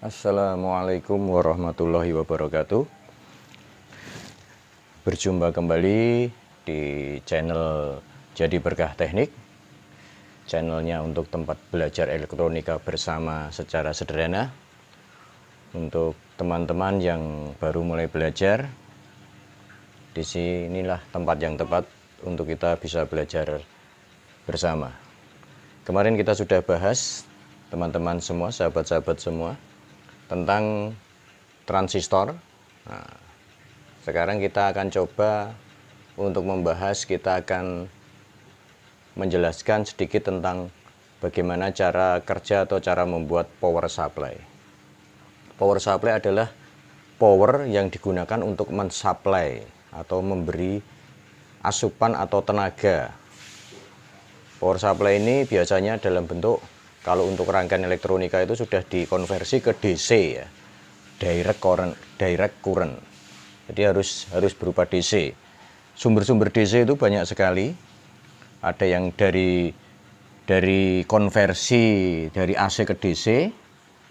Assalamualaikum warahmatullahi wabarakatuh. Berjumpa kembali di channel Jadi Berkah Teknik, channelnya untuk tempat belajar elektronika bersama secara sederhana. Untuk teman-teman yang baru mulai belajar, di sinilah tempat yang tepat untuk kita bisa belajar bersama. Kemarin kita sudah bahas, teman-teman semua, sahabat-sahabat semua, tentang transistor. Nah, sekarang kita akan coba untuk membahas, kita akan menjelaskan sedikit tentang bagaimana cara kerja atau cara membuat power supply. Power supply adalah power yang digunakan untuk mensuplai atau memberi asupan atau tenaga. Power supply ini biasanya dalam bentuk, kalau untuk rangkaian elektronika itu sudah dikonversi ke DC ya, direct current. Jadi harus berupa DC. Sumber-sumber DC itu banyak sekali. Ada yang dari konversi dari AC ke DC,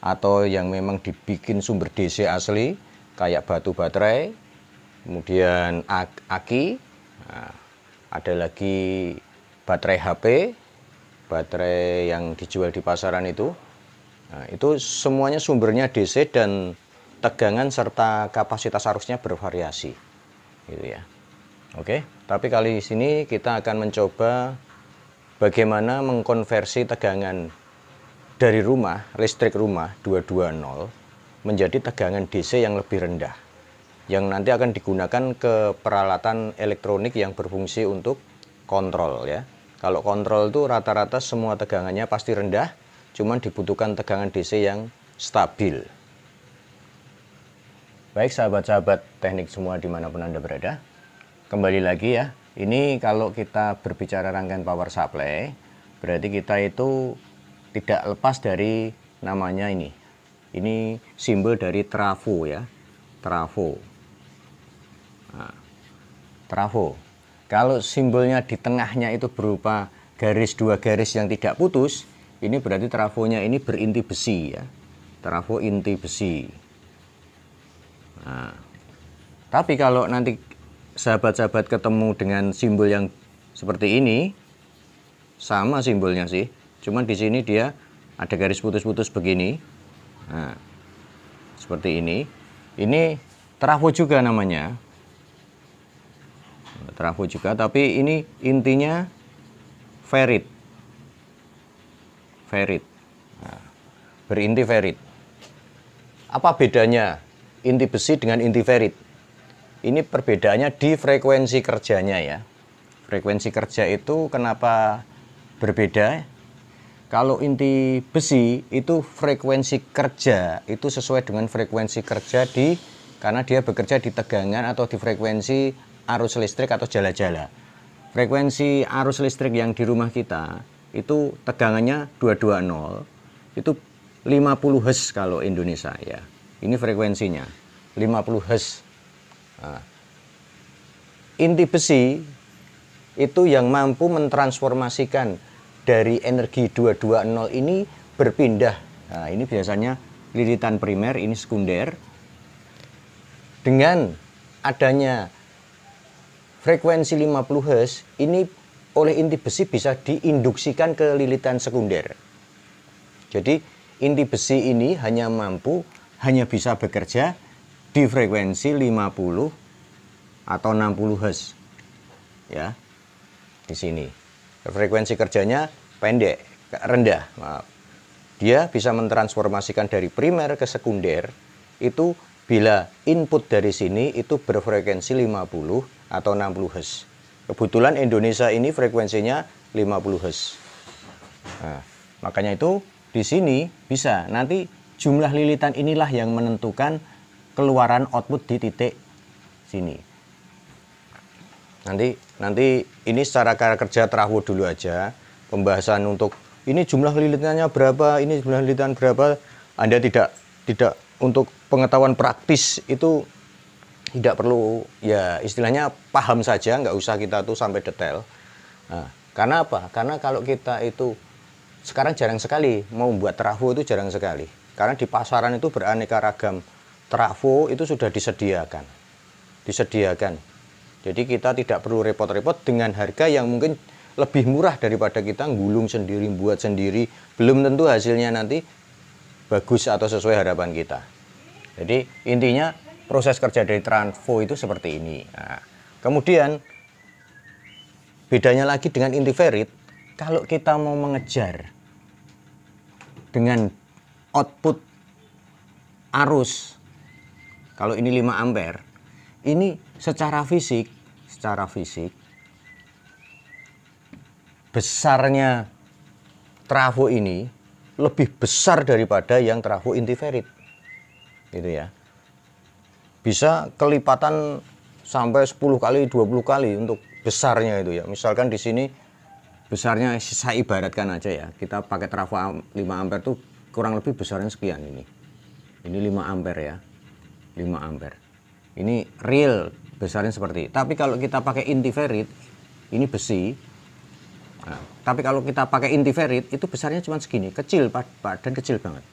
atau yang memang dibikin sumber DC asli kayak batu baterai, kemudian aki. Nah, ada lagi baterai HP, baterai yang dijual di pasaran itu. Nah, itu semuanya sumbernya DC dan tegangan serta kapasitas arusnya bervariasi, gitu ya. Oke, tapi kali ini kita akan mencoba bagaimana mengkonversi tegangan dari rumah, listrik rumah 220 menjadi tegangan DC yang lebih rendah, yang nanti akan digunakan ke peralatan elektronik yang berfungsi untuk kontrol ya. Kalau kontrol itu rata-rata semua tegangannya pasti rendah, cuman dibutuhkan tegangan DC yang stabil. Baik sahabat-sahabat teknik semua dimanapun Anda berada, kembali lagi ya. Ini kalau kita berbicara rangkaian power supply, berarti kita itu tidak lepas dari namanya ini. Ini simbol dari trafo ya, trafo. Nah, trafo. Kalau simbolnya di tengahnya itu berupa garis, dua garis yang tidak putus, ini berarti trafonya ini berinti besi ya. Trafo inti besi. Nah, tapi kalau nanti sahabat-sahabat ketemu dengan simbol yang seperti ini, sama simbolnya sih, cuman di sini dia ada garis putus-putus begini. Nah, seperti ini. Ini trafo juga namanya. Trafo juga, tapi ini intinya ferrit. Ferrit. Nah, berinti ferrit. Apa bedanya inti besi dengan inti ferrit? Ini perbedaannya di frekuensi kerjanya ya. Frekuensi kerja itu kenapa berbeda? Kalau inti besi itu frekuensi kerja itu sesuai dengan frekuensi kerja karena dia bekerja di tegangan atau di frekuensi arus listrik atau jala-jala. Frekuensi arus listrik yang di rumah kita itu tegangannya 220, itu 50 Hz kalau Indonesia ya. Ini frekuensinya 50 Hz. Nah, inti besi itu yang mampu mentransformasikan dari energi 220 ini berpindah. Nah, ini biasanya lilitan primer, ini sekunder. Dengan adanya frekuensi 50 Hz, ini oleh inti besi bisa diinduksikan ke lilitan sekunder. Jadi inti besi ini hanya bisa bekerja di frekuensi 50 atau 60 Hz. Ya. Di sini. Frekuensi kerjanya pendek, rendah, maaf. Dia bisa mentransformasikan dari primer ke sekunder itu bila input dari sini itu berfrekuensi 50 atau 60 Hz. Kebetulan Indonesia ini frekuensinya 50 Hz. Nah, makanya itu di sini bisa nanti jumlah lilitan inilah yang menentukan keluaran output di titik sini. Nanti ini secara kerja trafo dulu aja. Pembahasan untuk ini jumlah lilitannya berapa, ini jumlah lilitan berapa. Anda tidak untuk pengetahuan praktis itu tidak perlu ya, istilahnya paham saja, nggak usah kita tuh sampai detail. Nah, karena apa? Karena kalau kita itu sekarang jarang sekali mau membuat trafo, itu jarang sekali. Karena di pasaran itu beraneka ragam trafo itu sudah disediakan. Jadi kita tidak perlu repot-repot dengan harga yang mungkin lebih murah daripada kita gulung sendiri, buat sendiri. Belum tentu hasilnya nanti bagus atau sesuai harapan kita. Jadi intinya proses kerja dari trafo itu seperti ini. Nah, kemudian bedanya lagi dengan inti ferit, kalau kita mau mengejar dengan output arus, kalau ini 5 ampere, ini secara fisik besarnya trafo ini lebih besar daripada yang trafo inti ferit. Gitu ya. Bisa kelipatan sampai 10 kali, 20 kali untuk besarnya itu ya. Misalkan di sini besarnya saya ibaratkan aja ya. Kita pakai trafo 5 ampere tuh kurang lebih besarnya sekian ini. Ini 5 ampere ya. 5 ampere. Ini real besarnya seperti ini. Tapi kalau kita pakai inti ferit, ini besi. Nah, tapi kalau kita pakai inti ferit itu besarnya cuma segini, kecil dan kecil banget.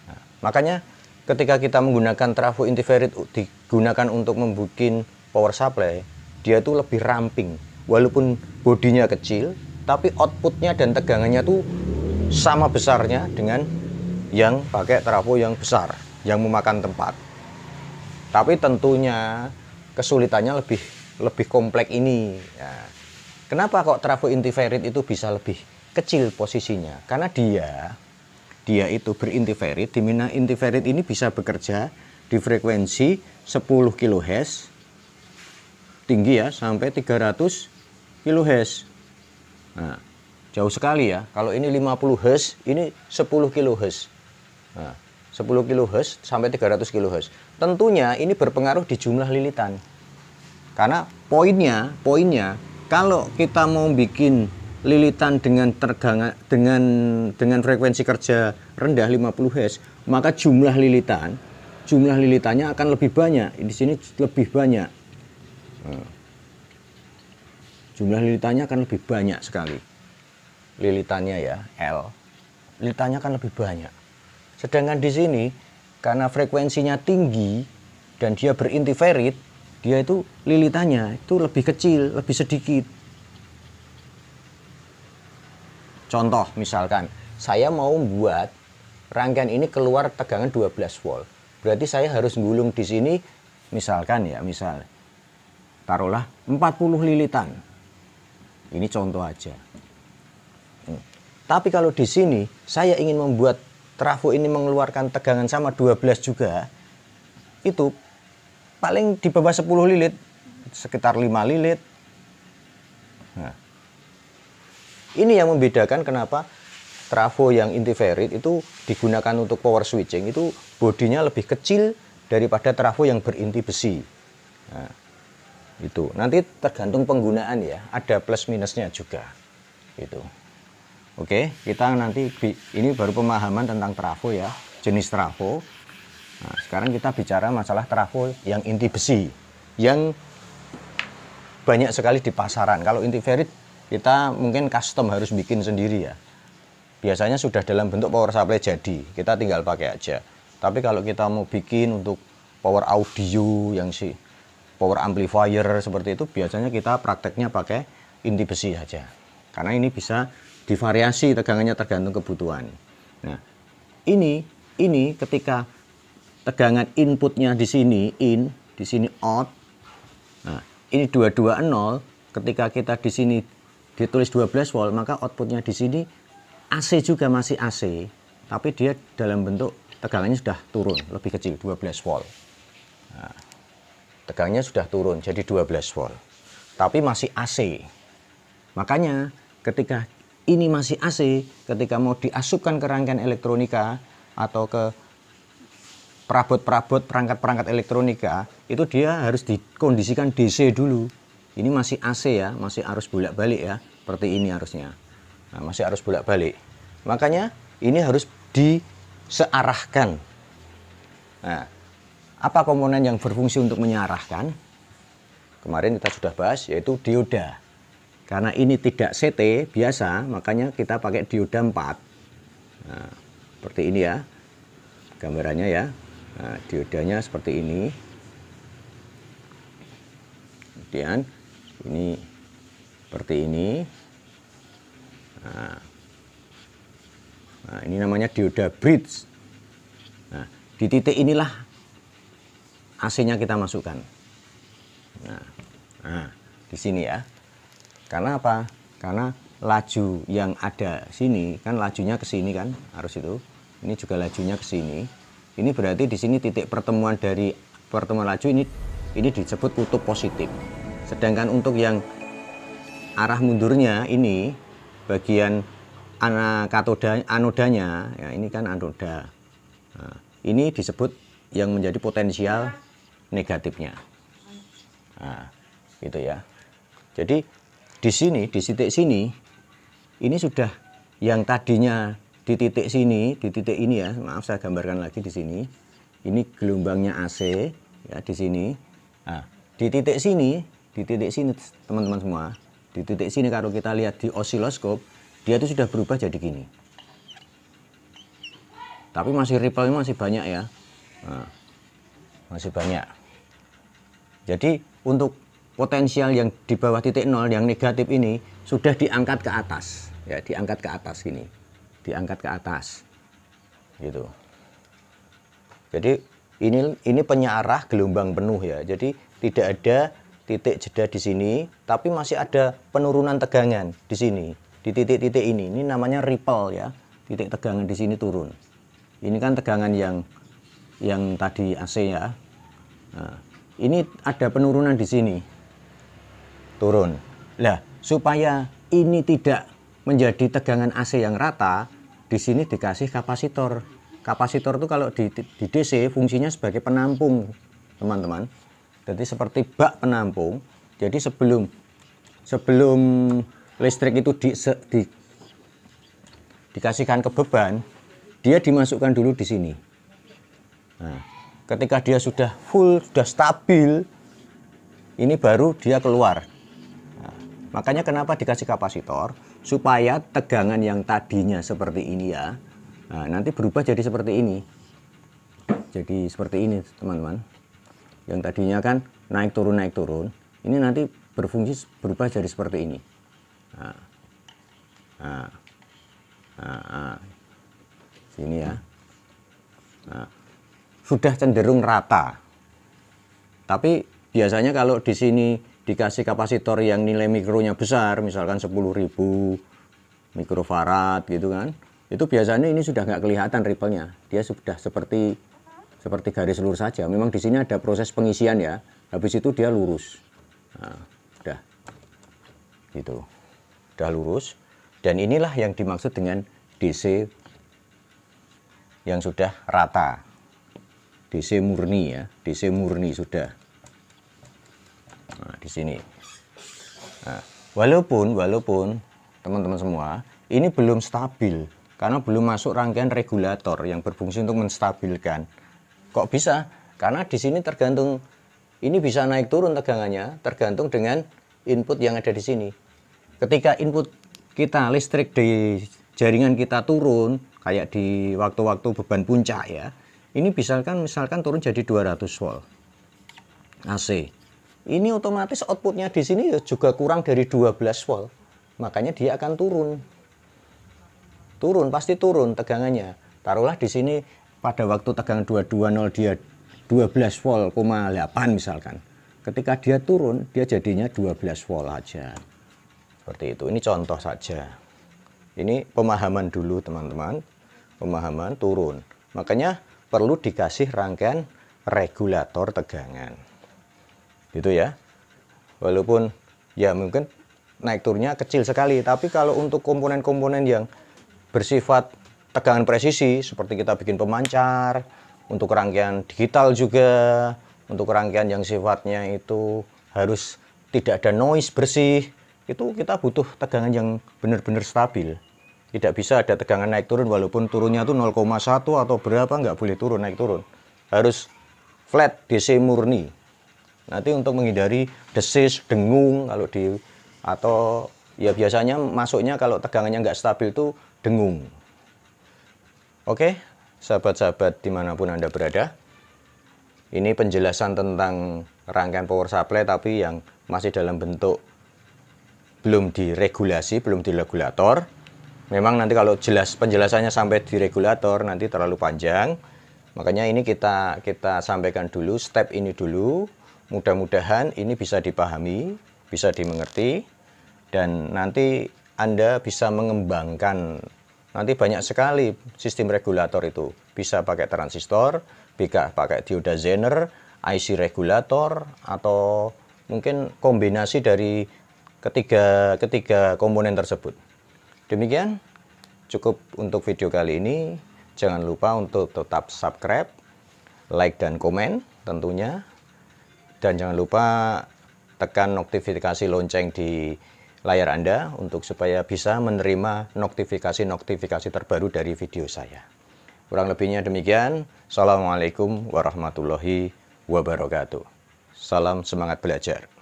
Nah, makanya ketika kita menggunakan trafo inti ferit digunakan untuk membuat power supply, dia tuh lebih ramping. Walaupun bodinya kecil, tapi outputnya dan tegangannya tuh sama besarnya dengan yang pakai trafo yang besar, yang memakan tempat. Tapi tentunya kesulitannya lebih kompleks ini. Ya. Kenapa kok trafo inti ferit itu bisa lebih kecil posisinya? Karena dia itu berinti ferit, di mana inti ferit ini bisa bekerja di frekuensi 10 kHz tinggi ya, sampai 300 kHz. Nah, jauh sekali ya. Kalau ini 50 Hz, ini 10 kHz. Nah, 10 kHz sampai 300 kHz. Tentunya ini berpengaruh di jumlah lilitan. Karena poinnya kalau kita mau bikin lilitan dengan tegangan dengan frekuensi kerja rendah 50 Hz, maka jumlah lilitannya akan lebih banyak. Di sini lebih banyak. Jumlah lilitannya akan lebih banyak sekali. Lilitannya ya, L. Lilitannya akan lebih banyak. Sedangkan di sini karena frekuensinya tinggi dan dia berinti ferit, dia itu lilitannya itu lebih kecil, lebih sedikit. Contoh misalkan, saya mau buat rangkaian ini keluar tegangan 12 volt. Berarti saya harus gulung di sini misalkan ya, taruhlah 40 lilitan. Ini contoh aja. Tapi kalau di sini saya ingin membuat trafo ini mengeluarkan tegangan sama 12 juga, itu paling di bawah 10 lilit, sekitar 5 lilit. Nah, ini yang membedakan kenapa trafo yang inti ferit itu digunakan untuk power switching, itu bodinya lebih kecil daripada trafo yang berinti besi. Nah, itu nanti tergantung penggunaan ya, ada plus minusnya juga. Gitu. Oke, kita nanti ini baru pemahaman tentang trafo ya, jenis trafo. Nah, sekarang kita bicara masalah trafo yang inti besi, yang banyak sekali di pasaran. Kalau inti ferit kita mungkin custom harus bikin sendiri ya. Biasanya sudah dalam bentuk power supply jadi, kita tinggal pakai aja. Tapi kalau kita mau bikin untuk power audio yang power amplifier seperti itu, biasanya kita prakteknya pakai inti besi saja. Karena ini bisa divariasi tegangannya tergantung kebutuhan. Nah, ini ketika tegangan inputnya di sini in, di sini out. Nah, ini 220, ketika kita di sini ditulis 12 volt, maka outputnya di sini AC juga masih AC, tapi dia dalam bentuk tegangannya sudah turun, lebih kecil, 12 volt. Nah, tegangannya sudah turun jadi 12 volt, tapi masih AC. Makanya ketika ini masih AC, ketika mau diasupkan ke rangkaian elektronika atau ke perabot-perabot perangkat-perangkat elektronika, itu dia harus dikondisikan DC dulu. Ini masih AC ya, masih arus bolak-balik ya, seperti ini harusnya. Nah, masih arus bolak-balik. Makanya ini harus disearahkan. Nah, apa komponen yang berfungsi untuk menyarahkan? Kemarin kita sudah bahas, yaitu dioda. Karena ini tidak CT biasa, makanya kita pakai dioda 4. Nah, seperti ini ya. gambarannya ya. Nah, diodanya seperti ini. Kemudian ini seperti ini. Nah, ini namanya dioda bridge. Nah, di titik inilah AC-nya kita masukkan. Nah, di sini ya. Karena apa? Karena laju yang ada sini kan lajunya ke sini kan, arus itu. Ini juga lajunya ke sini. Ini berarti di sini titik pertemuan dari pertemuan laju ini disebut kutub positif. Sedangkan untuk yang arah mundurnya ini bagian anodanya ya, ini kan anoda. Nah, ini disebut yang menjadi potensial negatifnya. Nah, gitu ya. Jadi di sini, di titik sini, ini sudah yang tadinya di titik sini, di titik ini ya, maaf saya gambarkan lagi di sini. Ini gelombangnya AC ya di sini. Nah, di titik sini teman-teman semua, di titik sini kalau kita lihat di osiloskop, dia itu sudah berubah jadi gini. Tapi masih ripple-nya masih banyak ya. Nah, masih banyak. Jadi untuk potensial yang di bawah titik nol yang negatif ini sudah diangkat ke atas ya, diangkat ke atas gini, diangkat ke atas gitu. Jadi ini penyearah gelombang penuh ya, jadi tidak ada titik jeda di sini, tapi masih ada penurunan tegangan di sini, di titik-titik ini namanya ripple ya, titik tegangan di sini turun. Ini kan tegangan yang tadi AC ya. Nah, ini ada penurunan di sini. Turun. Nah, supaya ini tidak menjadi tegangan AC yang rata, di sini dikasih kapasitor. Kapasitor itu kalau di DC fungsinya sebagai penampung, teman-teman. Jadi seperti bak penampung. Jadi sebelum listrik itu dikasihkan ke beban, dia dimasukkan dulu di sini. Nah, ketika dia sudah full, sudah stabil, ini baru dia keluar. Nah, makanya kenapa dikasih kapasitor, supaya tegangan yang tadinya seperti ini ya, nah, nanti berubah jadi seperti ini. Jadi seperti ini teman-teman. Yang tadinya kan naik turun, ini nanti berfungsi berubah jadi seperti ini. Sini ya. Nah, sudah cenderung rata. Tapi biasanya kalau di sini dikasih kapasitor yang nilai mikronya besar, misalkan 10.000 mikrofarad gitu kan, itu biasanya ini sudah nggak kelihatan ripple-nya. Dia sudah seperti garis lurus saja. Memang di sini ada proses pengisian ya. Habis itu dia lurus. Nah, udah. Gitu. Udah lurus. Dan inilah yang dimaksud dengan DC yang sudah rata. DC murni ya, DC murni sudah. Nah, di sini. Nah, walaupun teman-teman semua, ini belum stabil karena belum masuk rangkaian regulator yang berfungsi untuk menstabilkan. Kok bisa? Karena di sini tergantung, ini bisa naik turun tegangannya tergantung dengan input yang ada di sini. Ketika input kita listrik di jaringan kita turun, kayak di waktu-waktu beban puncak ya, ini misalkan turun jadi 200 volt AC. Ini otomatis outputnya di sini juga kurang dari 12 volt. Makanya dia akan turun. Pasti turun tegangannya. Taruhlah di sini pada waktu tegangan 220 dia 12 volt, 8 misalkan. Ketika dia turun, dia jadinya 12 volt aja. Seperti itu. Ini contoh saja. Ini pemahaman dulu teman-teman. Pemahaman turun. Makanya perlu dikasih rangkaian regulator tegangan. Gitu ya. Walaupun ya mungkin naik turunnya kecil sekali, tapi kalau untuk komponen-komponen yang bersifat tegangan presisi seperti kita bikin pemancar, untuk rangkaian digital juga, untuk rangkaian yang sifatnya itu harus tidak ada noise, bersih, itu kita butuh tegangan yang benar-benar stabil. Tidak bisa ada tegangan naik turun walaupun turunnya itu 0,1 atau berapa, nggak boleh turun naik turun. Harus flat DC murni. Nanti untuk menghindari desis, dengung atau ya biasanya masuknya kalau tegangannya nggak stabil itu dengung. Oke, sahabat-sahabat dimanapun Anda berada. Ini penjelasan tentang rangkaian power supply tapi yang masih dalam bentuk belum diregulasi, belum di regulator. Memang nanti kalau penjelasannya sampai di regulator nanti terlalu panjang. Makanya ini kita sampaikan dulu, step ini dulu. Mudah-mudahan ini bisa dipahami, bisa dimengerti, dan nanti Anda bisa mengembangkan. Nanti banyak sekali sistem regulator itu. Bisa pakai transistor, bisa pakai dioda Zener, IC regulator, atau mungkin kombinasi dari ketiga komponen tersebut. Demikian cukup untuk video kali ini. Jangan lupa untuk tetap subscribe, like dan komen tentunya. Dan jangan lupa tekan notifikasi lonceng di layar Anda untuk supaya bisa menerima notifikasi terbaru dari video saya. Kurang lebihnya demikian. Assalamualaikum warahmatullahi wabarakatuh. Salam semangat belajar.